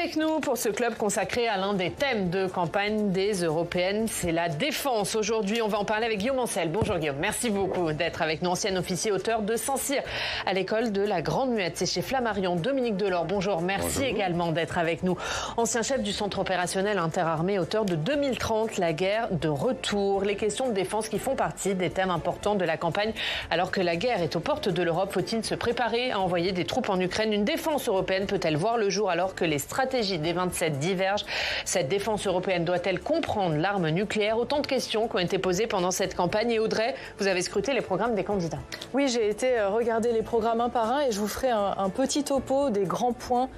Avec nous pour ce club consacré à l'un des thèmes de campagne des Européennes, c'est la défense. Aujourd'hui, on va en parler avec Guillaume Ancel. Bonjour Guillaume, merci beaucoup d'être avec nous. Ancien officier auteur de Saint-Cyr à l'école de la Grande Muette. C'est chez Flammarion. Dominique Delors, bonjour, merci également d'être avec nous. Ancien chef du centre opérationnel interarmé, auteur de 2030, la guerre de retour. Les questions de défense qui font partie des thèmes importants de la campagne. Alors que la guerre est aux portes de l'Europe, faut-il se préparer à envoyer des troupes en Ukraine? Une défense européenne peut-elle voir le jour alors que les stratégies des 27 divergent? Cette défense européenne doit-elle comprendre l'arme nucléaire? Autant de questions qui ont été posées pendant cette campagne. Et Audrey, vous avez scruté les programmes des candidats. Oui, j'ai été regarder les programmes un par un et je vous ferai un petit topo des grands points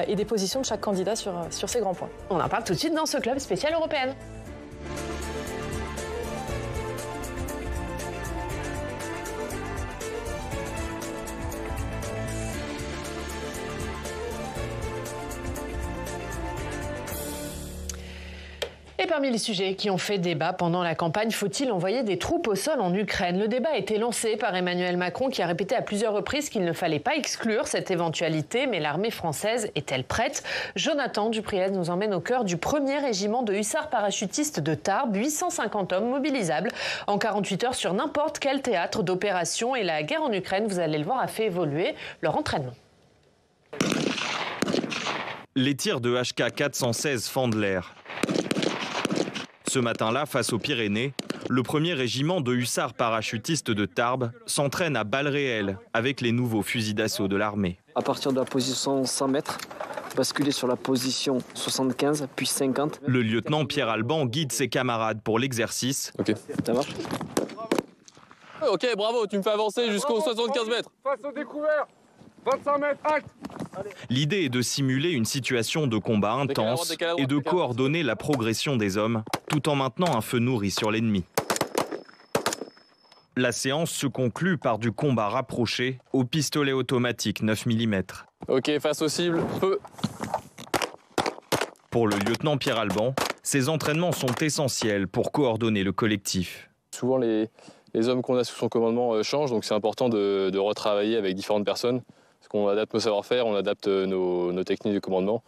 et des positions de chaque candidat sur ces grands points. On en parle tout de suite dans ce club spécial européen. Et parmi les sujets qui ont fait débat pendant la campagne, faut-il envoyer des troupes au sol en Ukraine? Le débat a été lancé par Emmanuel Macron qui a répété à plusieurs reprises qu'il ne fallait pas exclure cette éventualité. Mais l'armée française est-elle prête? Jonathan Dupriez nous emmène au cœur du 1er régiment de hussards parachutistes de Tarbes. 850 hommes mobilisables en 48 heures sur n'importe quel théâtre d'opération. Et la guerre en Ukraine, vous allez le voir, a fait évoluer leur entraînement. Les tirs de HK416 fendent l'air. Ce matin-là, face aux Pyrénées, le 1er régiment de hussards parachutistes de Tarbes s'entraîne à balles réelles avec les nouveaux fusils d'assaut de l'armée. À partir de la position 100 mètres, basculer sur la position 75, puis 50. Le lieutenant Pierre Alban guide ses camarades pour l'exercice. Ok, ça marche. Ok, bravo, tu me fais avancer jusqu'aux 75 mètres. Face au découvert, 25 mètres, acte. L'idée est de simuler une situation de combat intense et de coordonner la progression des hommes, tout en maintenant un feu nourri sur l'ennemi. La séance se conclut par du combat rapproché au pistolet automatique 9 mm. Ok, face aux cibles, feu. Pour le lieutenant Pierre Alban, ces entraînements sont essentiels pour coordonner le collectif. Souvent, les hommes qu'on a sous son commandement changent, donc c'est important de retravailler avec différentes personnes. Parce qu'on adapte nos savoir-faire, on adapte nos techniques de commandement.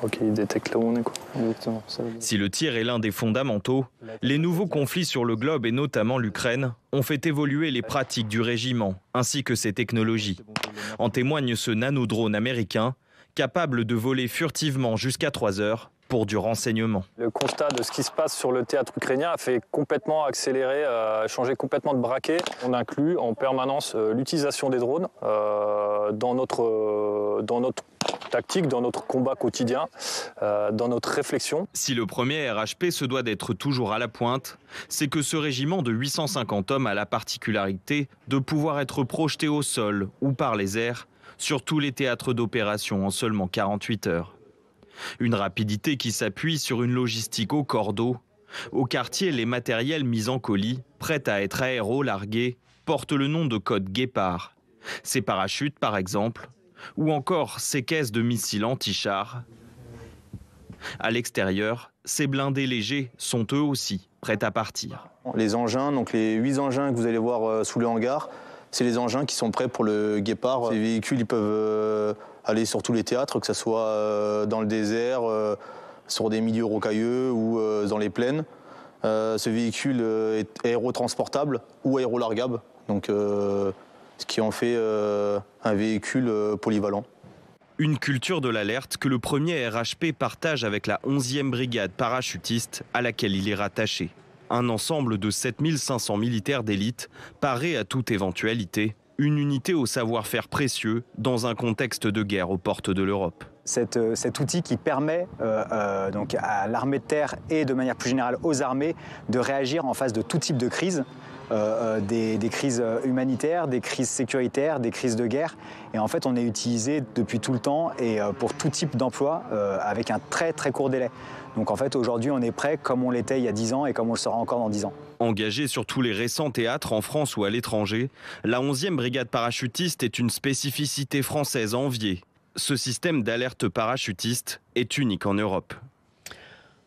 Ok, il détecte là où on est, quoi. Exactement. Si le tir est l'un des fondamentaux, les nouveaux conflits sur le globe et notamment l'Ukraine ont fait évoluer les pratiques du régiment ainsi que ses technologies. En témoigne ce nanodrone américain capable de voler furtivement jusqu'à 3 heures pour du renseignement. Le constat de ce qui se passe sur le théâtre ukrainien a fait complètement accélérer, changer complètement de braquet. On inclut en permanence l'utilisation des drones dans notre tactique, dans notre combat quotidien, dans notre réflexion. Si le premier RHP se doit d'être toujours à la pointe, c'est que ce régiment de 850 hommes a la particularité de pouvoir être projeté au sol ou par les airs sur tous les théâtres d'opération en seulement 48 heures. Une rapidité qui s'appuie sur une logistique au cordeau. Au quartier, les matériels mis en colis, prêts à être aéro-largués, portent le nom de code Guépard. Ces parachutes, par exemple, ou encore ces caisses de missiles anti-chars. À l'extérieur, ces blindés légers sont eux aussi prêts à partir. Les engins, donc les 8 engins que vous allez voir sous le hangar, c'est les engins qui sont prêts pour le Guépard. Ces véhicules, ils peuvent aller sur tous les théâtres, que ce soit dans le désert, sur des milieux rocailleux ou dans les plaines. Ce véhicule est aérotransportable ou aérolargable, donc ce qui en fait un véhicule polyvalent. Une culture de l'alerte que le premier RHP partage avec la 11e brigade parachutiste à laquelle il est rattaché. Un ensemble de 7500 militaires d'élite parés à toute éventualité. Une unité au savoir-faire précieux dans un contexte de guerre aux portes de l'Europe. Cet outil qui permet donc à l'armée de terre et de manière plus générale aux armées de réagir en face de tout type de crise. Des crises humanitaires, des crises sécuritaires, des crises de guerre. Et en fait, on est utilisé depuis tout le temps et pour tout type d'emploi avec un très très court délai. Donc en fait, aujourd'hui, on est prêt comme on l'était il y a 10 ans et comme on le sera encore dans 10 ans. Engagée sur tous les récents théâtres en France ou à l'étranger, la 11e brigade parachutiste est une spécificité française enviée. Ce système d'alerte parachutiste est unique en Europe.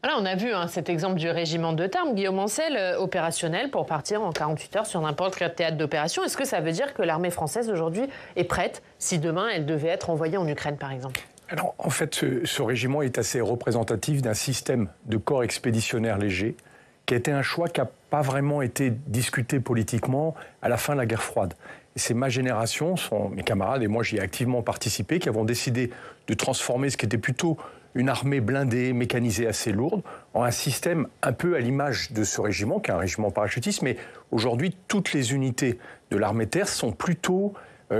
Voilà, on a vu cet exemple du régiment de Tarbes, Guillaume Ancel, opérationnel pour partir en 48 heures sur n'importe quel théâtre d'opération. Est-ce que ça veut dire que l'armée française aujourd'hui est prête si demain elle devait être envoyée en Ukraine par exemple ? Alors, en fait, ce régiment est assez représentatif d'un système de corps expéditionnaires légers qui a été un choix qui n'a pas vraiment été discuté politiquement à la fin de la guerre froide. Et c'est ma génération, sont mes camarades et moi j'y ai activement participé, qui avons décidé de transformer ce qui était plutôt une armée blindée, mécanisée assez lourde, en un système un peu à l'image de ce régiment, qui est un régiment parachutiste, mais aujourd'hui toutes les unités de l'armée de terre sont plutôt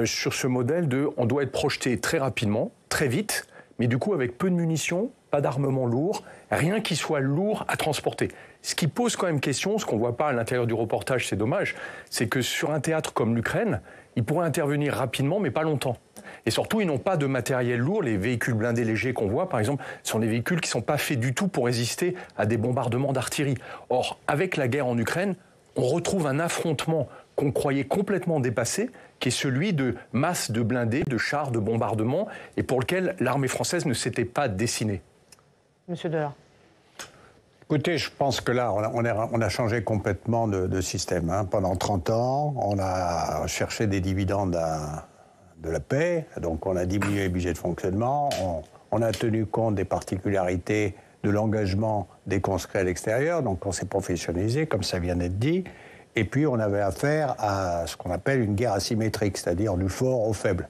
sur ce modèle de on doit être projeté très rapidement, très vite, mais du coup avec peu de munitions, pas d'armement lourd, rien qui soit lourd à transporter. Ce qui pose quand même question, ce qu'on ne voit pas à l'intérieur du reportage, c'est dommage, c'est que sur un théâtre comme l'Ukraine, ils pourraient intervenir rapidement, mais pas longtemps. Et surtout, ils n'ont pas de matériel lourd. Les véhicules blindés légers qu'on voit, par exemple, sont des véhicules qui ne sont pas faits du tout pour résister à des bombardements d'artillerie. Or, avec la guerre en Ukraine, on retrouve un affrontement qu'on croyait complètement dépassé, qui est celui de masses de blindés, de chars, de bombardements, et pour lequel l'armée française ne s'était pas dessinée. Monsieur Delors. Écoutez, je pense que là, on a changé complètement de système. Hein. Pendant 30 ans, on a cherché des dividendes de la paix, donc on a diminué les budgets de fonctionnement, on a tenu compte des particularités de l'engagement des conscrits à l'extérieur, donc on s'est professionnalisé, comme ça vient d'être dit, et puis on avait affaire à ce qu'on appelle une guerre asymétrique, c'est-à-dire du fort au faible.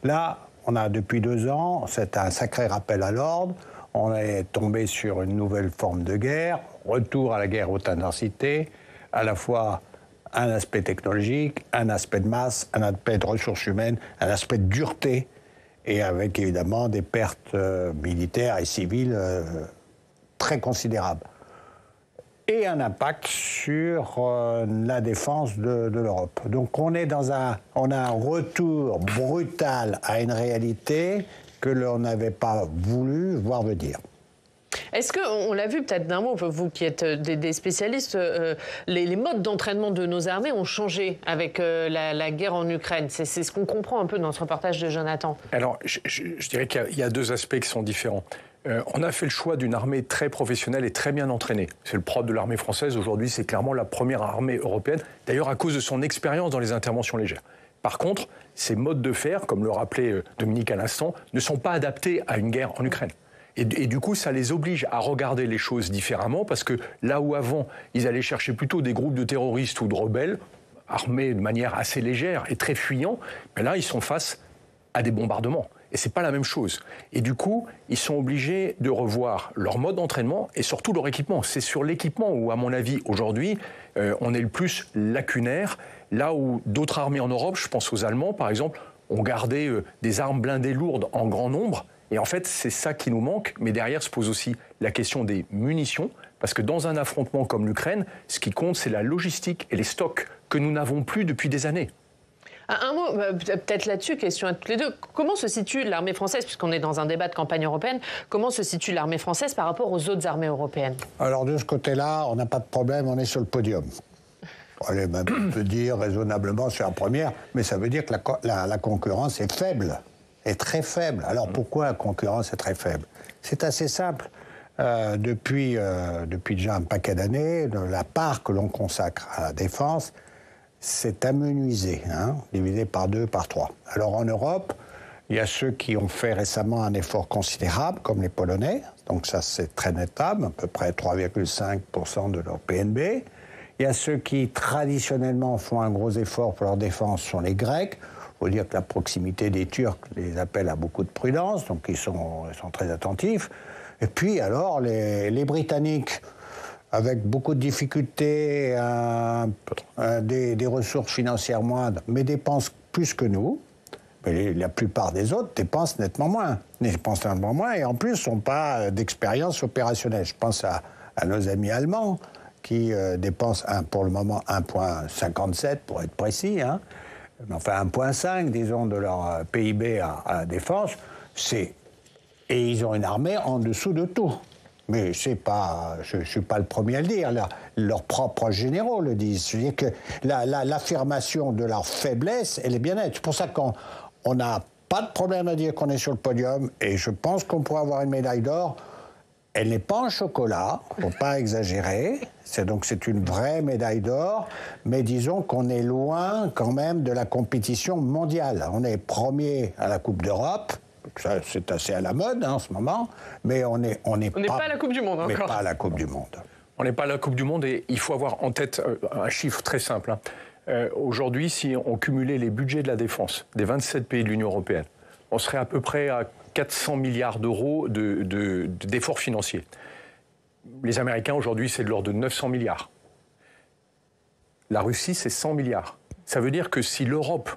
Là, on a depuis 2 ans, c'est un sacré rappel à l'ordre, on est tombé sur une nouvelle forme de guerre, retour à la guerre haute intensité, à la fois un aspect technologique, un aspect de masse, un aspect de ressources humaines, un aspect de dureté, et avec évidemment des pertes militaires et civiles très considérables. Et un impact sur la défense de l'Europe. Donc on a un retour brutal à une réalité que l'on n'avait pas voulu voir venir. Est-ce qu'on l'a vu peut-être d'un mot, vous qui êtes des spécialistes, les modes d'entraînement de nos armées ont changé avec la guerre en Ukraine. C'est ce qu'on comprend un peu dans ce reportage de Jonathan. Alors, je dirais qu'il y a 2 aspects qui sont différents. On a fait le choix d'une armée très professionnelle et très bien entraînée. C'est le propre de l'armée française. Aujourd'hui, c'est clairement la première armée européenne, d'ailleurs à cause de son expérience dans les interventions légères. Par contre, ces modes de fer, comme le rappelait Dominique à l'instant, ne sont pas adaptés à une guerre en Ukraine. Et du coup, ça les oblige à regarder les choses différemment, parce que là où avant, ils allaient chercher plutôt des groupes de terroristes ou de rebelles, armés de manière assez légère et très fuyants, mais là, ils sont face à des bombardements. Et c'est pas la même chose. Et du coup, ils sont obligés de revoir leur mode d'entraînement et surtout leur équipement. C'est sur l'équipement où, à mon avis, aujourd'hui, on est le plus lacunaire. Là où d'autres armées en Europe, je pense aux Allemands, par exemple, ont gardé des armes blindées lourdes en grand nombre. Et en fait, c'est ça qui nous manque. Mais derrière se pose aussi la question des munitions. Parce que dans un affrontement comme l'Ukraine, ce qui compte, c'est la logistique et les stocks que nous n'avons plus depuis des années. Un mot, peut-être là-dessus, question à toutes les deux. Comment se situe l'armée française, puisqu'on est dans un débat de campagne européenne, comment se situe l'armée française par rapport aux autres armées européennes? Alors de ce côté-là, on n'a pas de problème, on est sur le podium. Allez, même, on peut dire raisonnablement sur la première, mais ça veut dire que la concurrence est faible, est très faible. Alors pourquoi la concurrence est très faible? C'est assez simple. Depuis déjà un paquet d'années, la part que l'on consacre à la défense s'est amenuisée, divisée par 2, par 3. Alors en Europe, il y a ceux qui ont fait récemment un effort considérable, comme les Polonais, donc ça c'est très notable, à peu près 3,5% de leur PNB. Il y a ceux qui traditionnellement font un gros effort pour leur défense, sont les Grecs. Il faut dire que la proximité des Turcs les appelle à beaucoup de prudence, donc ils sont très attentifs. Et puis alors les Britanniques, avec beaucoup de difficultés, des ressources financières moindres, mais dépensent plus que nous. Mais la plupart des autres dépensent nettement moins. Et en plus n'ont pas d'expérience opérationnelle. Je pense à nos amis allemands qui dépensent pour le moment 1,57 pour être précis, enfin 1,5 disons de leur PIB à la défense. Et ils ont une armée en dessous de tout. Mais je ne suis pas le premier à le dire, leurs propres généraux le disent. Je veux dire que l'affirmation de leur faiblesse, elle est bien nette. C'est pour ça qu'on n'a pas de problème à dire qu'on est sur le podium, et je pense qu'on pourrait avoir une médaille d'or. Elle n'est pas en chocolat, il ne faut pas exagérer, c'est une vraie médaille d'or, mais disons qu'on est loin quand même de la compétition mondiale. On est premier à la Coupe d'Europe, c'est assez à la mode en ce moment, mais on n'est pas à la Coupe du Monde encore. Mais pas à la Coupe du Monde. On n'est pas à la Coupe du Monde et il faut avoir en tête un chiffre très simple. Aujourd'hui, si on cumulait les budgets de la défense des 27 pays de l'Union européenne, on serait à peu près à 400 milliards d'euros d'efforts financiers. Les Américains, aujourd'hui, c'est de l'ordre de 900 milliards. La Russie, c'est 100 milliards. Ça veut dire que si l'Europe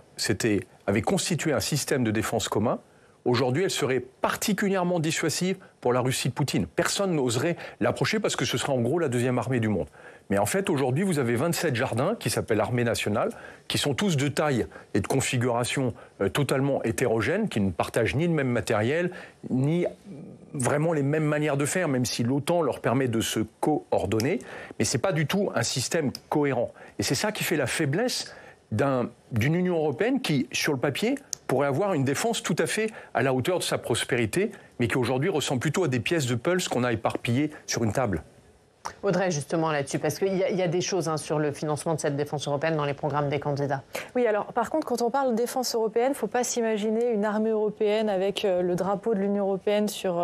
avait constitué un système de défense commun, aujourd'hui, elle serait particulièrement dissuasive pour la Russie de Poutine. Personne n'oserait l'approcher parce que ce serait en gros la deuxième armée du monde. Mais en fait, aujourd'hui, vous avez 27 jardins qui s'appellent l'armée nationale, qui sont tous de taille et de configuration totalement hétérogènes, qui ne partagent ni le même matériel, ni vraiment les mêmes manières de faire, même si l'OTAN leur permet de se coordonner. Mais ce n'est pas du tout un système cohérent. Et c'est ça qui fait la faiblesse d'une Union européenne qui, sur le papier, pourrait avoir une défense tout à fait à la hauteur de sa prospérité, mais qui aujourd'hui ressemble plutôt à des pièces de puzzle qu'on a éparpillées sur une table. Audrey, justement là-dessus, parce qu'il y a des choses sur le financement de cette défense européenne dans les programmes des candidats. Oui, alors par contre, quand on parle de défense européenne, il ne faut pas s'imaginer une armée européenne avec le drapeau de l'Union européenne sur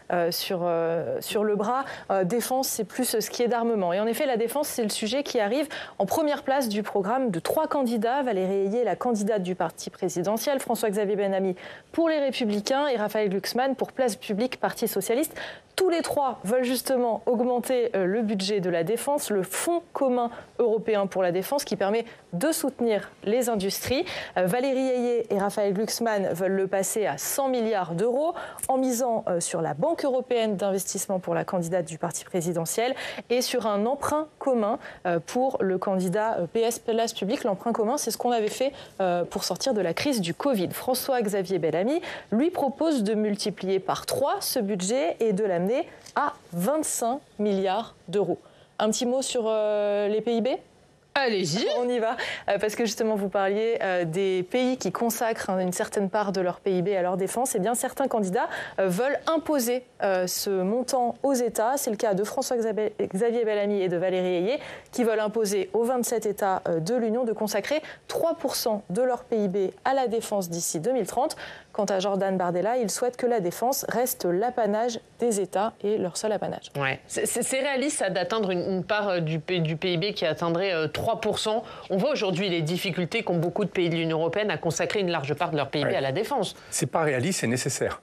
le bras. Défense, c'est plus ce qui est d'armement. Et en effet, la défense, c'est le sujet qui arrive en première place du programme de 3 candidats. Valérie Ayé, la candidate du parti présidentiel, François-Xavier Bellamy pour les Républicains et Raphaël Glucksmann pour Place Publique, Parti socialiste. Tous les 3 veulent justement augmenter le budget de la défense, le Fonds commun européen pour la défense qui permet de soutenir les industries. Valérie Ayé et Raphaël Glucksmann veulent le passer à 100 milliards d'euros en misant sur la Banque européenne d'investissement pour la candidate du parti présidentiel et sur un emprunt commun pour le candidat PS Place Publique. L'emprunt commun, c'est ce qu'on avait fait pour sortir de la crise du Covid. François-Xavier Bellamy lui propose de multiplier par 3 ce budget et de l'amener à 25 milliards d'euros. Un petit mot sur les PIB ? Allez-y. On y va, parce que justement vous parliez des pays qui consacrent une certaine part de leur PIB à leur défense. Eh bien, certains candidats veulent imposer ce montant aux États. C'est le cas de François-Xavier Bellamy et de Valérie Ayé, qui veulent imposer aux 27 États de l'Union de consacrer 3% de leur PIB à la défense d'ici 2030. Quant à Jordan Bardella, il souhaite que la défense reste l'apanage des États et leur seul apanage. Ouais. C'est réaliste ça, d'atteindre une part du PIB qui atteindrait 3%. On voit aujourd'hui les difficultés qu'ont beaucoup de pays de l'Union européenne à consacrer une large part de leur PIB à la défense. C'est pas réaliste, c'est nécessaire.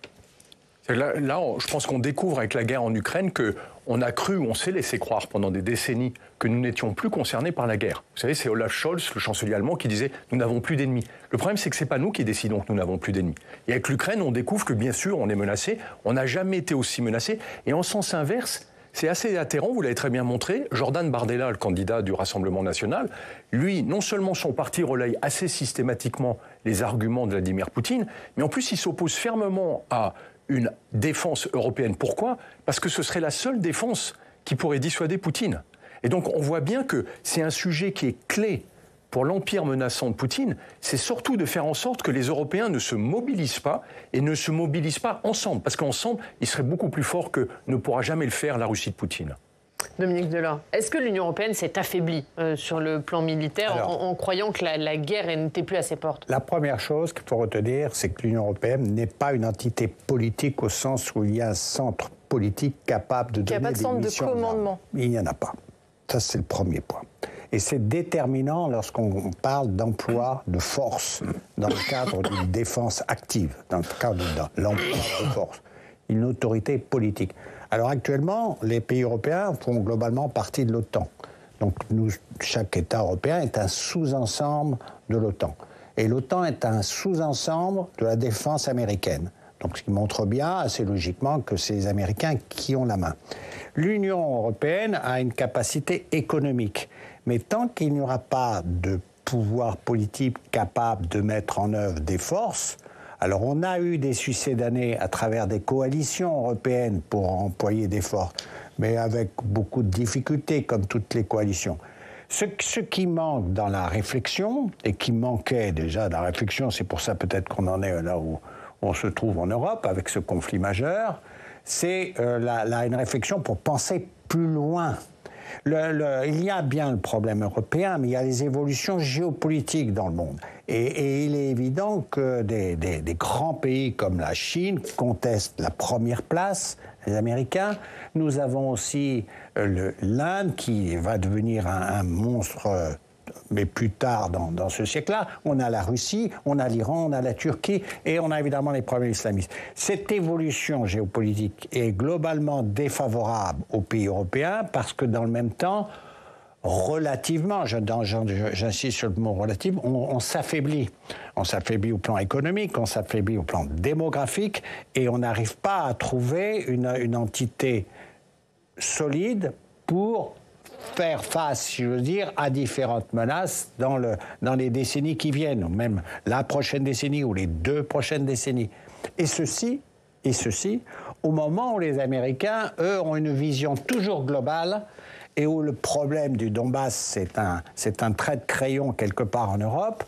Là, je pense qu'on découvre avec la guerre en Ukraine qu'on a cru, on s'est laissé croire pendant des décennies que nous n'étions plus concernés par la guerre. Vous savez, c'est Olaf Scholz, le chancelier allemand, qui disait « nous n'avons plus d'ennemis ». Le problème, c'est que ce n'est pas nous qui décidons que nous n'avons plus d'ennemis. Et avec l'Ukraine, on découvre que bien sûr, on est menacé, on n'a jamais été aussi menacé. Et en sens inverse, c'est assez atterrant, vous l'avez très bien montré. Jordan Bardella, le candidat du Rassemblement national, lui, non seulement son parti relaye assez systématiquement les arguments de Vladimir Poutine, mais en plus, il s'oppose fermement à une défense européenne. Pourquoi ? Parce que ce serait la seule défense qui pourrait dissuader Poutine. Et donc on voit bien que c'est un sujet qui est clé pour l'empire menaçant de Poutine, c'est surtout de faire en sorte que les Européens ne se mobilisent pas et ne se mobilisent pas ensemble. Parce qu'ensemble, ils seraient beaucoup plus forts que ne pourra jamais le faire la Russie de Poutine. Dominique Delors, est-ce que l'Union européenne s'est affaiblie sur le plan militaire en croyant que la guerre n'était plus à ses portes ? La première chose qu'il faut retenir, c'est que l'Union européenne n'est pas une entité politique au sens où il y a un centre politique capable de donner des missions. Il n'y a pas de centre de commandement. Il n'y en a pas. Ça, c'est le premier point. Et c'est déterminant lorsqu'on parle d'emploi de force dans le cadre d'une défense active, dans le cadre de l'emploi de force. Une autorité politique. Alors actuellement, les pays européens font globalement partie de l'OTAN. Donc chaque État européen est un sous-ensemble de l'OTAN. Et l'OTAN est un sous-ensemble de la défense américaine. Donc ce qui montre bien, assez logiquement, que c'est les Américains qui ont la main. L'Union européenne a une capacité économique. Mais tant qu'il n'y aura pas de pouvoir politique capable de mettre en œuvre des forces, alors on a eu des succédanées à travers des coalitions européennes pour employer des forces, mais avec beaucoup de difficultés, comme toutes les coalitions. Ce qui manque dans la réflexion, et qui manquait déjà dans la réflexion, c'est pour ça peut-être qu'on en est là où on se trouve en Europe, avec ce conflit majeur, c'est une réflexion pour penser plus loin. Il y a bien le problème européen, mais il y a les évolutions géopolitiques dans le monde. Et il est évident que des grands pays comme la Chine contestent la première place, les Américains. Nous avons aussi l'Inde qui va devenir un monstre, mais plus tard dans ce siècle-là. On a la Russie, on a l'Iran, on a la Turquie et on a évidemment les problèmes islamistes. Cette évolution géopolitique est globalement défavorable aux pays européens parce que dans le même temps, relativement, j'insiste sur le mot relative, on s'affaiblit. On s'affaiblit au plan économique, on s'affaiblit au plan démographique et on n'arrive pas à trouver une entité solide pour faire face, si je veux dire, à différentes menaces dans les décennies qui viennent, ou même la prochaine décennie ou les 2 prochaines décennies. Et ceci, au moment où les Américains, eux, ont une vision toujours globale et où le problème du Donbass, c'est un trait de crayon quelque part en Europe,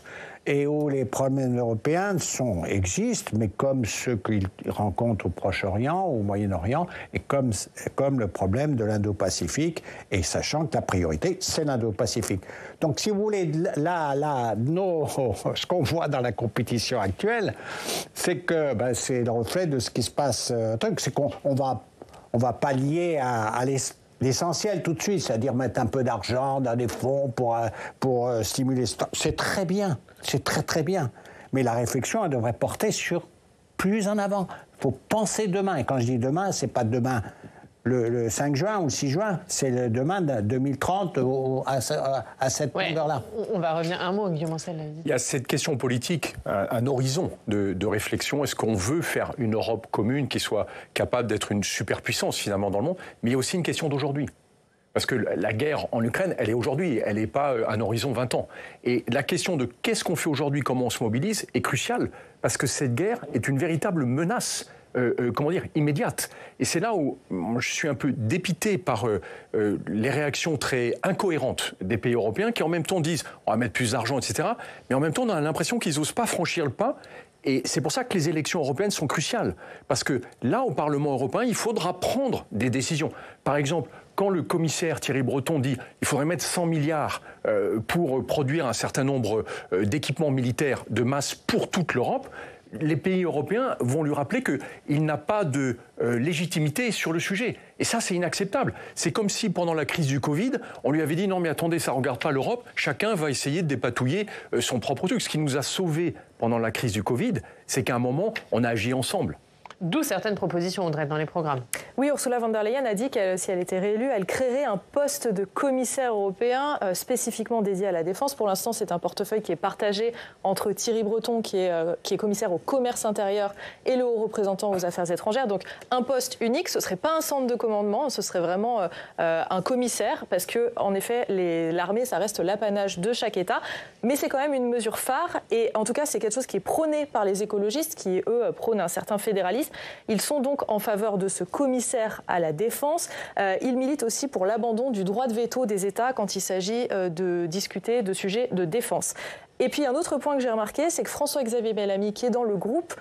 et où les problèmes européens existent, mais comme ceux qu'ils rencontrent au Proche-Orient, au Moyen-Orient, et comme le problème de l'Indo-Pacifique, et sachant que la priorité, c'est l'Indo-Pacifique. Donc, si vous voulez, ce qu'on voit dans la compétition actuelle, c'est que c'est le reflet de ce qui se passe. C'est qu'on va pallier à l'essentiel tout de suite, c'est-à-dire mettre un peu d'argent dans des fonds pour stimuler. C'est très bien, c'est très très bien. Mais la réflexion, elle devrait porter sur plus en avant. Il faut penser demain. Et quand je dis demain, c'est pas demain le 5 juin ou le 6 juin, c'est le demain de 2030 à cette longueur-là. On va revenir un mot, Guillaume Ancel. Il y a cette question politique, un horizon de réflexion. Est-ce qu'on veut faire une Europe commune qui soit capable d'être une superpuissance finalement dans le monde? Mais il y a aussi une question d'aujourd'hui. Parce que la guerre en Ukraine, elle est aujourd'hui, elle n'est pas un horizon 20 ans. Et la question de qu'est-ce qu'on fait aujourd'hui, comment on se mobilise, est cruciale, parce que cette guerre est une véritable menace immédiate. Et c'est là où je suis un peu dépité par les réactions très incohérentes des pays européens qui en même temps disent on va mettre plus d'argent, etc. Mais en même temps, on a l'impression qu'ils n'osent pas franchir le pas. Et c'est pour ça que les élections européennes sont cruciales. Parce que là, au Parlement européen, il faudra prendre des décisions. Par exemple, quand le commissaire Thierry Breton dit qu'il faudrait mettre 100 milliards pour produire un certain nombre d'équipements militaires de masse pour toute l'Europe, les pays européens vont lui rappeler qu'il n'a pas de légitimité sur le sujet. Et ça, c'est inacceptable. C'est comme si, pendant la crise du Covid, on lui avait dit « Non, mais attendez, ça ne regarde pas l'Europe, chacun va essayer de dépatouiller son propre truc ». Ce qui nous a sauvés pendant la crise du Covid, c'est qu'à un moment, on a agi ensemble. D'où certaines propositions, Audrey, dans les programmes. Oui, Ursula von der Leyen a dit que si elle était réélue, elle créerait un poste de commissaire européen spécifiquement dédié à la défense. Pour l'instant, c'est un portefeuille qui est partagé entre Thierry Breton, qui est commissaire au commerce intérieur, et le haut représentant aux affaires étrangères. Donc, un poste unique, ce ne serait pas un centre de commandement, ce serait vraiment un commissaire, parce que, en effet, l'armée, ça reste l'apanage de chaque État. Mais c'est quand même une mesure phare, et en tout cas, c'est quelque chose qui est prôné par les écologistes, qui, eux, prônent un certain fédéralisme. Ils sont donc en faveur de ce commissaire à la défense. Ils militent aussi pour l'abandon du droit de veto des États quand il s'agit de discuter de sujets de défense. Et puis un autre point que j'ai remarqué, c'est que François-Xavier Bellamy, qui est dans le groupe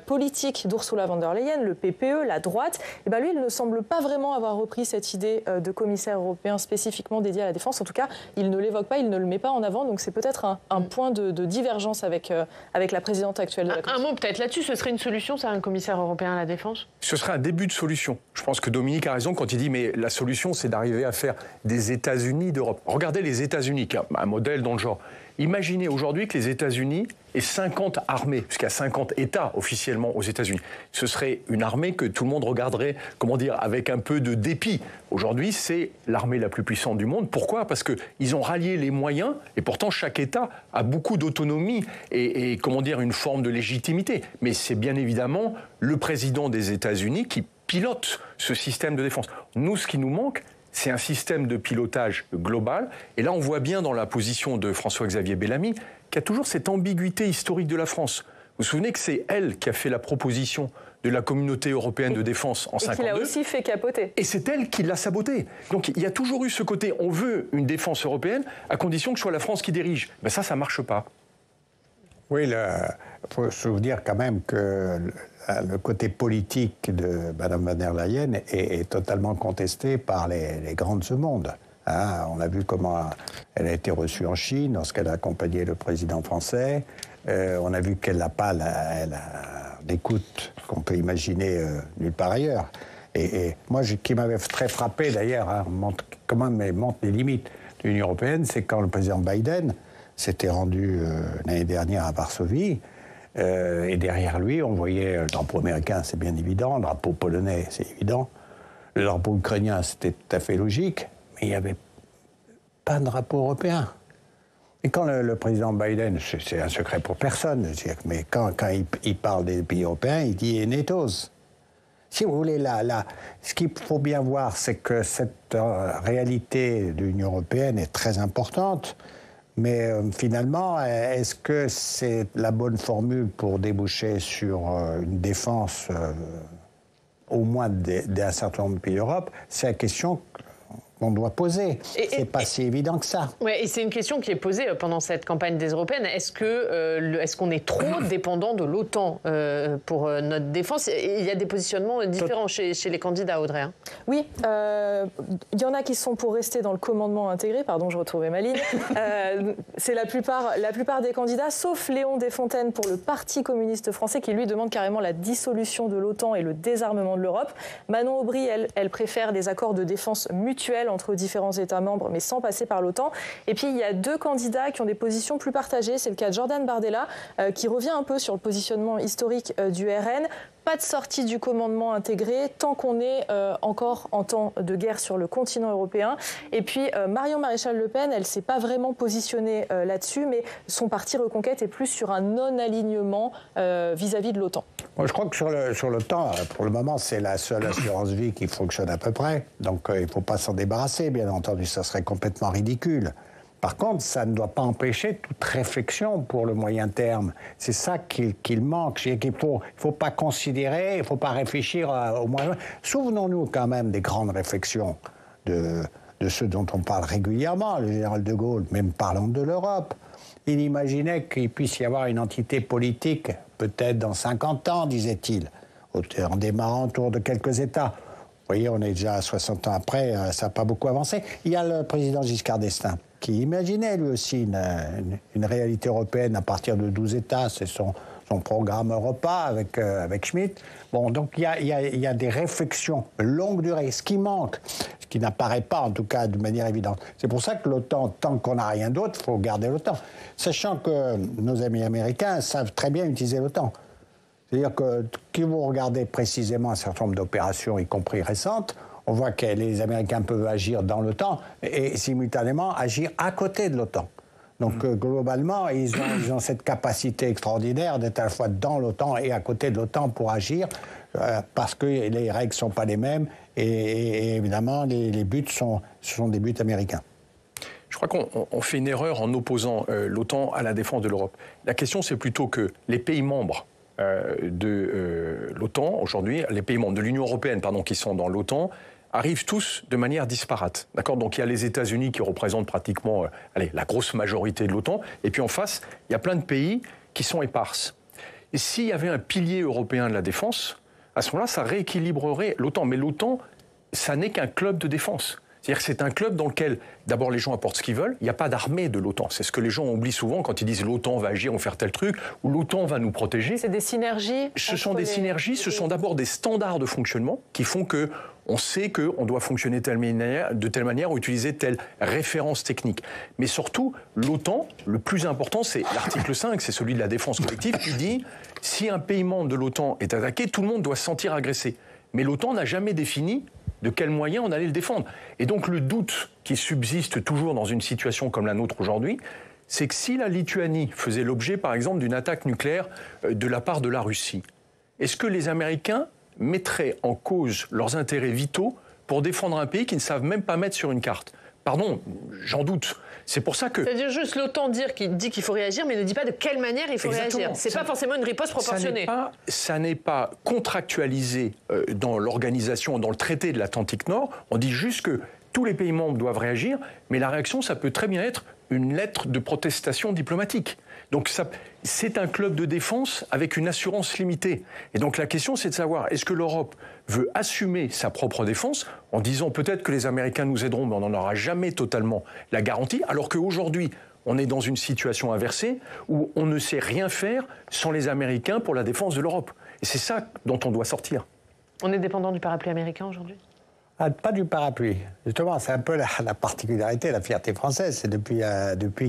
politique d'Ursula von der Leyen, le PPE, la droite, lui, il ne semble pas vraiment avoir repris cette idée de commissaire européen spécifiquement dédié à la défense. En tout cas, il ne l'évoque pas, il ne le met pas en avant. Donc c'est peut-être un point de divergence avec la présidente actuelle de la Commission. Un mot peut-être là-dessus, ce serait une solution, ça, un commissaire européen à la défense? Ce serait un début de solution. Je pense que Dominique a raison quand il dit mais la solution, c'est d'arriver à faire des États-Unis d'Europe. Regardez les États-Unis, qui a un modèle dans le genre. Imaginez aujourd'hui que les États-Unis aient 50 armées, puisqu'il y a 50 États officiellement aux États-Unis. Ce serait une armée que tout le monde regarderait, avec un peu de dépit. Aujourd'hui, c'est l'armée la plus puissante du monde. Pourquoi? Parce qu'ils ont rallié les moyens, et pourtant chaque État a beaucoup d'autonomie et une forme de légitimité. Mais c'est bien évidemment le président des États-Unis qui pilote ce système de défense. Nous, ce qui nous manque, c'est un système de pilotage global. Et là, on voit bien dans la position de François-Xavier Bellamy qu'il y a toujours cette ambiguïté historique de la France. Vous vous souvenez que c'est elle qui a fait la proposition de la communauté européenne de défense en 1952. Et qui l'a aussi fait capoter. Et c'est elle qui l'a saboté. Donc il y a toujours eu ce côté, on veut une défense européenne à condition que ce soit la France qui dirige. Ben ça ne marche pas. Oui, il faut se souvenir quand même que le côté politique de Mme von der Leyen est totalement contesté par les grands de ce monde. Hein, on a vu comment elle a été reçue en Chine lorsqu'elle a accompagné le président français. On a vu qu'elle n'a pas l'écoute qu'on peut imaginer nulle part ailleurs. Et moi, qui m'avait très frappé d'ailleurs, hein, montre les limites de l'Union européenne, c'est quand le président Biden s'était rendu l'année dernière à Varsovie. Et derrière lui, on voyait le drapeau américain, c'est bien évident, le drapeau polonais, c'est évident. Le drapeau ukrainien, c'était tout à fait logique, mais il n'y avait pas de drapeau européen. Et quand le président Biden, c'est un secret pour personne, mais quand il parle des pays européens, il dit Enetos. Si vous voulez, ce qu'il faut bien voir, c'est que cette réalité de l'Union européenne est très importante. Mais finalement, est-ce que c'est la bonne formule pour déboucher sur une défense au moins d'un certain nombre de pays d'Europe? C'est la question qu'on doit poser. C'est pas si évident que ça. Ouais, et c'est une question qui est posée pendant cette campagne des Européennes. Est-ce qu'on est trop dépendant de l'OTAN pour notre défense? Il y a des positionnements différents chez les candidats, Audrey. Hein. Oui, il y en a qui sont pour rester dans le commandement intégré. Pardon, je retrouvais ma ligne. C'est la plupart des candidats, sauf Léon Desfontaines pour le Parti communiste français, qui lui demande carrément la dissolution de l'OTAN et le désarmement de l'Europe. Manon Aubry, elle préfère des accords de défense mutuelle entre différents États membres, mais sans passer par l'OTAN. Et puis, il y a deux candidats qui ont des positions plus partagées. C'est le cas de Jordan Bardella, qui revient un peu sur le positionnement historique du RN. Pas de sortie du commandement intégré tant qu'on est encore en temps de guerre sur le continent européen. Et puis, Marion Maréchal Le Pen, elle ne s'est pas vraiment positionnée là-dessus, mais son parti Reconquête est plus sur un non-alignement vis-à-vis de l'OTAN. Moi, je crois que sur l'OTAN, pour le moment, c'est la seule assurance vie qui fonctionne à peu près. Donc, il ne faut pas s'en débarrasser, bien entendu. Ça serait complètement ridicule. Par contre, ça ne doit pas empêcher toute réflexion pour le moyen terme. C'est ça qu'il manque. Il ne faut pas considérer, il ne faut pas réfléchir au moyen terme. Souvenons-nous quand même des grandes réflexions de ceux dont on parle régulièrement, le général de Gaulle, même parlant de l'Europe. Il imaginait qu'il puisse y avoir une entité politique, peut-être dans 50 ans, disait-il, en démarrant autour de quelques États. Vous voyez, on est déjà 60 ans après, ça n'a pas beaucoup avancé. Il y a le président Giscard d'Estaing, qui imaginait lui aussi une réalité européenne à partir de 12 États. C'est son programme Europa avec Schmitt. Bon, donc il y a des réflexions longue durée. Ce qui manque, ce qui n'apparaît pas en tout cas de manière évidente. C'est pour ça que l'OTAN, tant qu'on n'a rien d'autre, il faut garder l'OTAN. Sachant que nos amis américains savent très bien utiliser l'OTAN. C'est-à-dire que quand vous regardez précisément un certain nombre d'opérations, y compris récentes, on voit que les Américains peuvent agir dans l'OTAN et simultanément agir à côté de l'OTAN. Donc globalement, ils ont cette capacité extraordinaire d'être à la fois dans l'OTAN et à côté de l'OTAN pour agir, parce que les règles ne sont pas les mêmes et évidemment les buts ce sont des buts américains. Je crois qu'on fait une erreur en opposant l'OTAN à la défense de l'Europe. La question, c'est plutôt que les pays membres de l'OTAN, aujourd'hui, les pays membres de l'Union européenne, pardon, qui sont dans l'OTAN, arrivent tous de manière disparate. D'accord ? Donc il y a les États-Unis qui représentent pratiquement la grosse majorité de l'OTAN, et puis en face, il y a plein de pays qui sont éparses. Et s'il y avait un pilier européen de la défense, à ce moment-là, ça rééquilibrerait l'OTAN. Mais l'OTAN, ça n'est qu'un club de défense. C'est-à-dire que c'est un club dans lequel, d'abord, les gens apportent ce qu'ils veulent. Il n'y a pas d'armée de l'OTAN. C'est ce que les gens oublient souvent quand ils disent l'OTAN va agir, on va faire tel truc, ou l'OTAN va nous protéger. C'est des synergies. Ce sont des synergies, ce sont d'abord des standards de fonctionnement qui font que on sait qu'on doit fonctionner de telle manière ou utiliser telle référence technique. Mais surtout, l'OTAN, le plus important, c'est l'article 5, c'est celui de la défense collective, qui dit si un pays membre de l'OTAN est attaqué, tout le monde doit se sentir agressé. Mais l'OTAN n'a jamais défini de quels moyens on allait le défendre. Et donc le doute qui subsiste toujours dans une situation comme la nôtre aujourd'hui, c'est que si la Lituanie faisait l'objet, par exemple, d'une attaque nucléaire de la part de la Russie, est-ce que les Américains mettraient en cause leurs intérêts vitaux pour défendre un pays qu'ils ne savent même pas mettre sur une carte? Pardon, j'en doute. C'est pour ça que... C'est-à-dire juste l'OTAN dit qu'il faut réagir, mais ne dit pas de quelle manière il faut réagir. C'est pas forcément une riposte proportionnée. Ça n'est pas contractualisé dans l'organisation, dans le traité de l'Atlantique Nord. On dit juste que tous les pays membres doivent réagir, mais la réaction, ça peut très bien être une lettre de protestation diplomatique. Donc c'est un club de défense avec une assurance limitée. Et donc la question, c'est de savoir, est-ce que l'Europe veut assumer sa propre défense en disant peut-être que les Américains nous aideront, mais on n'en aura jamais totalement la garantie, alors qu'aujourd'hui, on est dans une situation inversée où on ne sait rien faire sans les Américains pour la défense de l'Europe. Et c'est ça dont on doit sortir. On est dépendant du parapluie américain aujourd'hui ? Pas du parapluie. Justement, c'est un peu la particularité, la fierté française. C'est depuis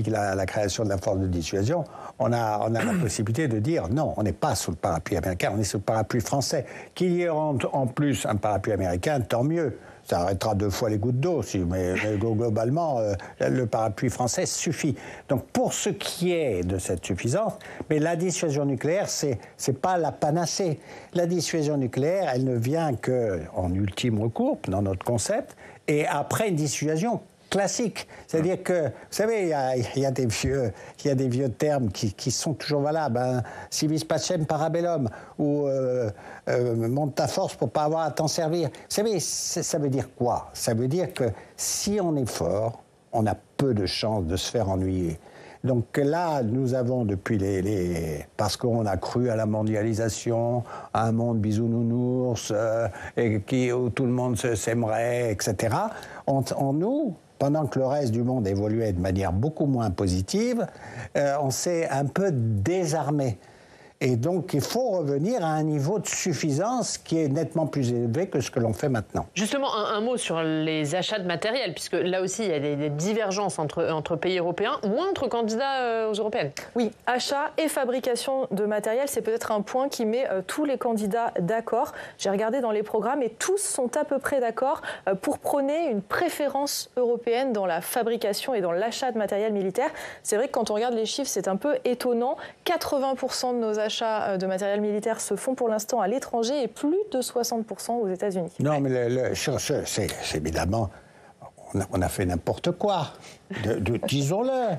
la création de la force de dissuasion, on a la possibilité de dire non, on n'est pas sous le parapluie américain, on est sous le parapluie français. Qu'il y ait en plus un parapluie américain, tant mieux. Ça arrêtera 2 fois les gouttes d'eau, mais globalement, le parapluie français suffit. Donc pour ce qui est de cette suffisance, mais la dissuasion nucléaire, c'est pas la panacée. La dissuasion nucléaire, elle ne vient qu'en ultime recours, dans notre concept, et après une dissuasion classique. C'est-à-dire que, vous savez, il y a des vieux termes qui sont toujours valables. Hein. Civis pacem parabellum, ou monte ta force pour pas avoir à t'en servir. Vous savez, ça veut dire quoi? Ça veut dire que si on est fort, on a peu de chances de se faire ennuyer. Donc là, nous avons depuis parce qu'on a cru à la mondialisation, à un monde bisounours, où tout le monde s'aimerait, etc. Nous, pendant que le reste du monde évoluait de manière beaucoup moins positive, on s'est un peu désarmé. Et donc, il faut revenir à un niveau de suffisance qui est nettement plus élevé que ce que l'on fait maintenant. Justement, un mot sur les achats de matériel, puisque là aussi, il y a des divergences entre pays européens ou entre candidats aux européennes. Oui, achat et fabrication de matériel, c'est peut-être un point qui met tous les candidats d'accord. J'ai regardé dans les programmes et tous sont à peu près d'accord pour prôner une préférence européenne dans la fabrication et dans l'achat de matériel militaire. C'est vrai que quand on regarde les chiffres, c'est un peu étonnant. 80% de nos achats de matériel militaire se font pour l'instant à l'étranger et plus de 60% aux États-Unis. Non, mais c'est évidemment, on a fait n'importe quoi. Disons-le,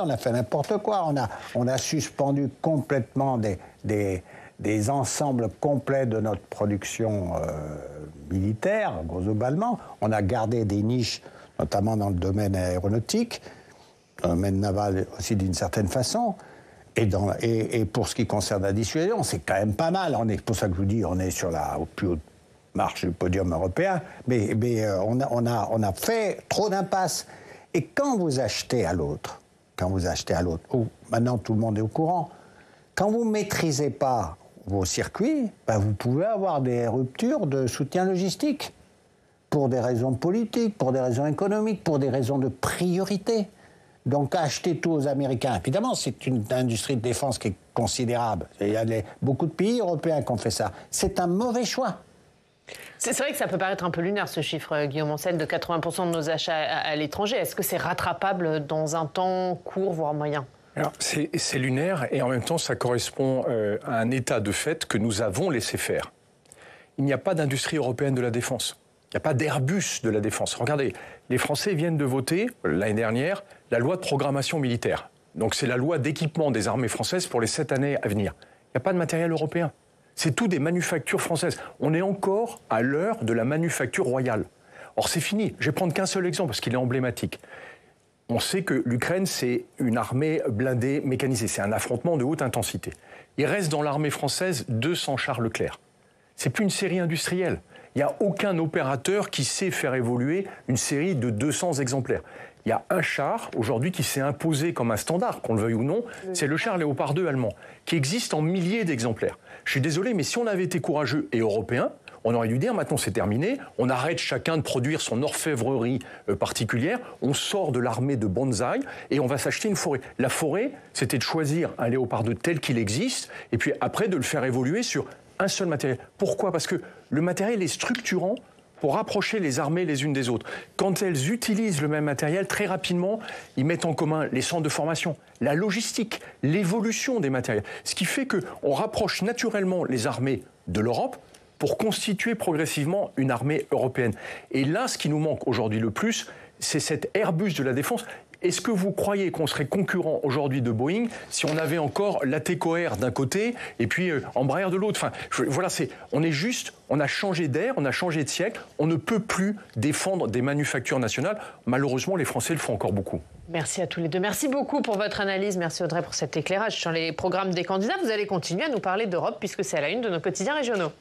on a fait n'importe quoi. On a suspendu complètement des ensembles complets de notre production militaire, globalement. On a gardé des niches, notamment dans le domaine aéronautique, dans le domaine naval aussi d'une certaine façon. Et pour ce qui concerne la dissuasion, c'est quand même pas mal. Pour ça que je vous dis, on est au plus haut marche du podium européen, mais on a fait trop d'impasses. Et quand vous achetez à l'autre, maintenant tout le monde est au courant, quand vous ne maîtrisez pas vos circuits, vous pouvez avoir des ruptures de soutien logistique pour des raisons politiques, pour des raisons économiques, pour des raisons de priorité. Donc acheter tout aux Américains, évidemment, c'est une industrie de défense qui est considérable. Il y a beaucoup de pays européens qui ont fait ça. C'est un mauvais choix. C'est vrai que ça peut paraître un peu lunaire, ce chiffre, Guillaume Ancel, de 80% de nos achats à l'étranger. Est-ce que c'est rattrapable dans un temps court, voire moyen ? Alors, c'est lunaire et en même temps, ça correspond à un état de fait que nous avons laissé faire. Il n'y a pas d'industrie européenne de la défense. Il n'y a pas d'Airbus de la défense. Regardez, les Français viennent de voter, l'année dernière, la loi de programmation militaire. Donc c'est la loi d'équipement des armées françaises pour les 7 années à venir. Il n'y a pas de matériel européen. C'est tout des manufactures françaises. On est encore à l'heure de la manufacture royale. Or c'est fini. Je vais prendre qu'un seul exemple parce qu'il est emblématique. On sait que l'Ukraine, c'est une armée blindée mécanisée. C'est un affrontement de haute intensité. Il reste dans l'armée française 200 chars Leclerc. C'est plus une série industrielle. Il n'y a aucun opérateur qui sait faire évoluer une série de 200 exemplaires. Il y a un char, aujourd'hui, qui s'est imposé comme un standard, qu'on le veuille ou non, c'est le char Léopard 2 allemand, qui existe en milliers d'exemplaires. Je suis désolé, mais si on avait été courageux et européen, on aurait dû dire, maintenant c'est terminé, on arrête chacun de produire son orfèvrerie particulière, on sort de l'armée de bonsaï et on va s'acheter une forêt. La forêt, c'était de choisir un Léopard 2 tel qu'il existe, et puis après de le faire évoluer sur un seul matériel. Pourquoi ? Parce que le matériel est structurant pour rapprocher les armées les unes des autres. Quand elles utilisent le même matériel, très rapidement, ils mettent en commun les centres de formation, la logistique, l'évolution des matériels. Ce qui fait qu'on rapproche naturellement les armées de l'Europe pour constituer progressivement une armée européenne. Et là, ce qui nous manque aujourd'hui le plus, c'est cet Airbus de la défense. Est-ce que vous croyez qu'on serait concurrent aujourd'hui de Boeing si on avait encore l'ATCOR d'un côté et puis Embraer de l'autre ? Enfin, voilà, on a changé d'air, on a changé de siècle, on ne peut plus défendre des manufactures nationales. Malheureusement, les Français le font encore beaucoup. Merci à tous les deux. Merci beaucoup pour votre analyse. Merci Audrey pour cet éclairage sur les programmes des candidats. Vous allez continuer à nous parler d'Europe puisque c'est à la une de nos quotidiens régionaux.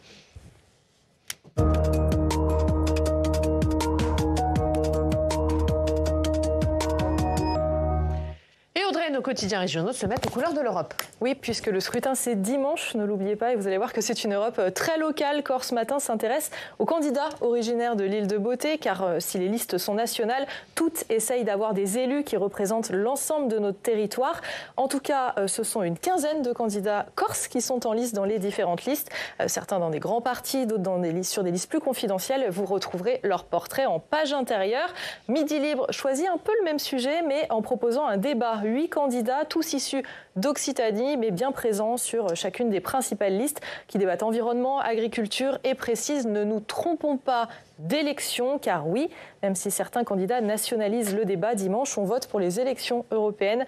Nos quotidiens régionaux se mettent aux couleurs de l'Europe. Oui, puisque le scrutin c'est dimanche, ne l'oubliez pas, et vous allez voir que c'est une Europe très locale. Corse Matin s'intéresse aux candidats originaires de l'île de Beauté, car si les listes sont nationales, toutes essayent d'avoir des élus qui représentent l'ensemble de notre territoire. En tout cas, ce sont une quinzaine de candidats corses qui sont en lice dans les différentes listes, certains dans des grands partis, d'autres dans des listes, sur des listes plus confidentielles. Vous retrouverez leur portrait en page intérieure. Midi Libre choisit un peu le même sujet, mais en proposant un débat. 8 candidats, tous issus d'Occitanie, mais bien présents sur chacune des principales listes qui débattent environnement, agriculture et précisent, ne nous trompons pas, d'élections, car oui, même si certains candidats nationalisent le débat, dimanche, on vote pour les élections européennes.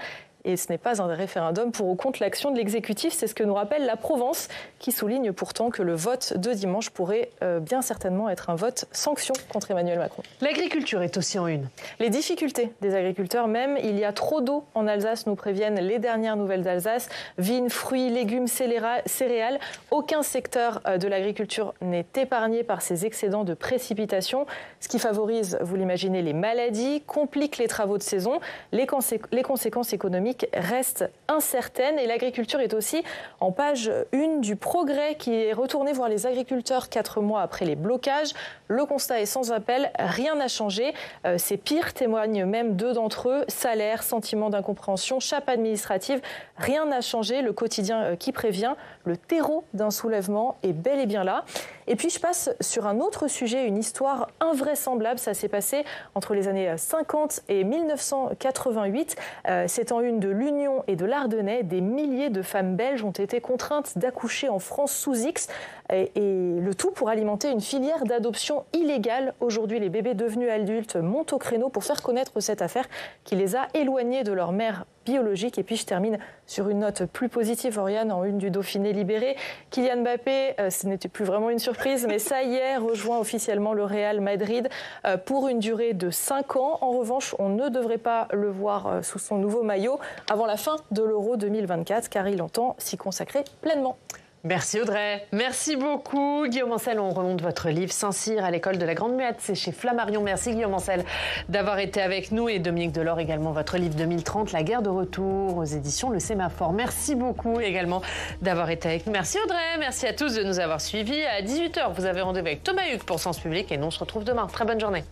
Et ce n'est pas un référendum pour ou contre l'action de l'exécutif, c'est ce que nous rappelle la Provence, qui souligne pourtant que le vote de dimanche pourrait bien certainement être un vote sanction contre Emmanuel Macron. L'agriculture est aussi en une. Les difficultés des agriculteurs même, il y a trop d'eau en Alsace, nous préviennent les dernières nouvelles d'Alsace. Vignes, fruits, légumes, céréales, aucun secteur de l'agriculture n'est épargné par ces excédents de précipitations, ce qui favorise, vous l'imaginez, les maladies, complique les travaux de saison, les conséquences économiques reste incertaine et l'agriculture est aussi en page 1 du Progrès qui est retourné voir les agriculteurs 4 mois après les blocages. Le constat est sans appel, rien n'a changé. C'est pire, témoignent même 2 d'entre eux. Salaire, sentiment d'incompréhension, chape administrative, rien n'a changé. Le quotidien qui prévient, le terreau d'un soulèvement est bel et bien là. Et puis je passe sur un autre sujet, une histoire invraisemblable. Ça s'est passé entre les années 50 et 1988. C'est en une de l'Union et de l'Ardennais. Des milliers de femmes belges ont été contraintes d'accoucher en France sous X. Et le tout pour alimenter une filière d'adoption illégale. Aujourd'hui, les bébés devenus adultes montent au créneau pour faire connaître cette affaire qui les a éloignés de leur mère biologique. Et puis je termine sur une note plus positive, Oriane, en une du Dauphiné Libéré. Kylian Mbappé, ce n'était plus vraiment une surprise, mais ça y est, rejoint officiellement le Real Madrid pour une durée de 5 ans. En revanche, on ne devrait pas le voir sous son nouveau maillot avant la fin de l'Euro 2024, car il entend s'y consacrer pleinement. Merci Audrey, merci beaucoup. Guillaume Ancel, on remonte votre livre Saint-Cyr à l'école de la Grande Muette, c'est chez Flammarion. Merci Guillaume Ancel d'avoir été avec nous et Dominique Delors également, votre livre 2030, La guerre de retour aux éditions Le Sémaphore. Merci beaucoup également d'avoir été avec nous. Merci Audrey, merci à tous de nous avoir suivis. À 18h, vous avez rendez-vous avec Thomas Hugues pour Sens Public et nous on se retrouve demain. Très bonne journée.